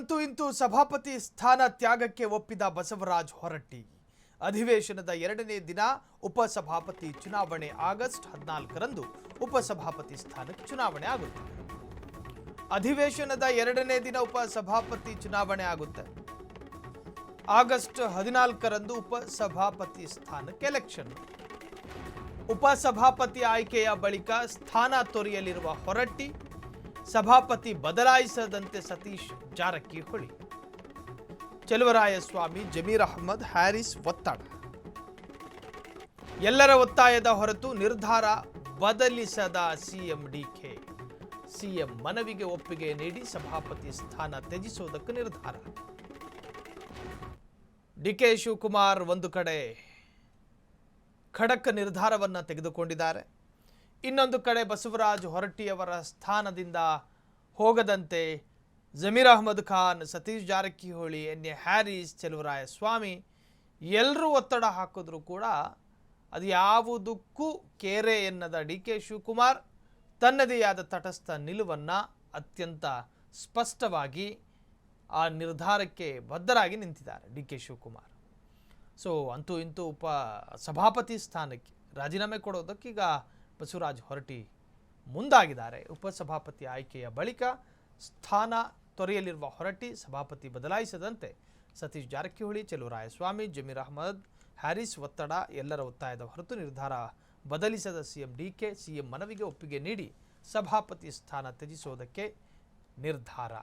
ಅಂತೂ ಇಂತೂ ಸಭಾಪತಿ ಸ್ಥಾನ ತ್ಯಾಗಕ್ಕೆ ಒಪ್ಪಿದ ಬಸವರಾಜ ಹೊರಟ್ಟಿ. ಅಧಿವೇಶನದ 2ನೇ ದಿನ ಉಪಸಭಾಪತಿ ಚುನಾವಣೆ ಆಗಸ್ಟ್ 14ರಂದು ಉಪಸಭಾಪತಿ ಸ್ಥಾನಕ್ಕೆ ಚುನಾವಣೆ ಆಗುತ್ತೆ. ಅಧಿವೇಶನದ 2ನೇ ದಿನ ಉಪಸಭಾಪತಿ ಚುನಾವಣೆ ಆಗುತ್ತೆ. ಆಗಸ್ಟ್ 14ರಂದು ಉಪಸಭಾಪತಿ ಸ್ಥಾನಕ್ಕೆ ಎಲೆಕ್ಷನ್. ಉಪಸಭಾಪತಿ ಆಯ್ಕೆಯ ಬಳಿಕ ಸ್ಥಾನ ತೊರೆಯಲಿರುವ ಹೊರಟ್ಟಿ, ಸಭಾಪತಿ ಬದಲಾಯಿಸದಂತೆ ಸತೀಶ್ ಜಾರಕಿಹೊಳಿ, ಚೆಲುವರಾಯಸ್ವಾಮಿ, ಜಮೀರ್ ಅಹ್ಮದ್, ಹ್ಯಾರಿಸ್ ಒತ್ತಡ. ಎಲ್ಲರ ಒತ್ತಾಯದ ಹೊರತು ನಿರ್ಧಾರ ಬದಲಿಸದ ಸಿಎಂ ಡಿಕೆ. ಸಿಎಂ ಮನವಿಗೆ ಒಪ್ಪಿಗೆ ನೀಡಿ ಸಭಾಪತಿ ಸ್ಥಾನ ತ್ಯಜಿಸುವುದಕ್ಕೆ ನಿರ್ಧಾರ. ಡಿಕೆ ಶಿವಕುಮಾರ್ ಒಂದು ಕಡೆ ಖಡಕ್ ನಿರ್ಧಾರವನ್ನು ತೆಗೆದುಕೊಂಡಿದ್ದಾರೆ. ಇನ್ನೊಂದು ಕಡೆ ಬಸವರಾಜ ಹೊರಟ್ಟಿಯವರ ಸ್ಥಾನದಿಂದ ಹೋಗದಂತೆ ಜಮೀರ್ ಅಹ್ಮದ್ ಖಾನ್, ಸತೀಶ್ ಜಾರಕಿಹೊಳಿ, ಎನ್.ಎ. ಹ್ಯಾರಿಸ್, ಚೆಲುವರಾಯಸ್ವಾಮಿ ಎಲ್ಲರೂ ಒತ್ತಡ ಹಾಕಿದ್ರು ಕೂಡ ಅದು ಯಾವುದಕ್ಕೂ ಕೇರೆ ಎನ್ನದ ಡಿಕೆ ಶಿವಕುಮಾರ್ ತನ್ನದೇ ಆದ ತಟಸ್ಥ ನಿಲುವನ್ನು ಅತ್ಯಂತ ಸ್ಪಷ್ಟವಾಗಿ ಆ ನಿರ್ಧಾರಕ್ಕೆ ಬದ್ಧರಾಗಿ ನಿಂತಿದ್ದಾರೆ ಡಿಕೆ ಶಿವಕುಮಾರ್. ಸೊ ಅಂತೂ ಇಂತೂ ಸಭಾಪತಿ ಸ್ಥಾನಕ್ಕೆ ರಾಜೀನಾಮೆ ಕೊಡೋದಕ್ಕೀಗ ಬಸವರಾಜ ಹೊರಟ್ಟಿ ಮುಂದಾಗಿದ್ದಾರೆ. ಉಪಸಭಾಪತಿ ಆಯ್ಕೆಯ ಬಳಿಕ ಸ್ಥಾನ ತೊರೆಯಲಿರುವ ಹೊರಟ್ಟಿ, ಸಭಾಪತಿ ಬದಲಾಯಿಸದಂತೆ ಸತೀಶ್ ಜಾರಕಿಹೊಳಿ, ಚೆಲುವರಾಯಸ್ವಾಮಿ, ಜಮೀರ್ ಅಹ್ಮದ್, ಹ್ಯಾರಿಸ್ ಒತ್ತಡ. ಎಲ್ಲರ ಒತ್ತಾಯದ ಹೊರತು ನಿರ್ಧಾರ ಬದಲಿಸದ ಸಿಎಂ ಡಿಕೆ. ಸಿಎಂ ಮನವಿಗೆ ಒಪ್ಪಿಗೆ ನೀಡಿ ಸಭಾಪತಿ ಸ್ಥಾನ ತ್ಯಜಿಸುವುದಕ್ಕೆ ನಿರ್ಧಾರ.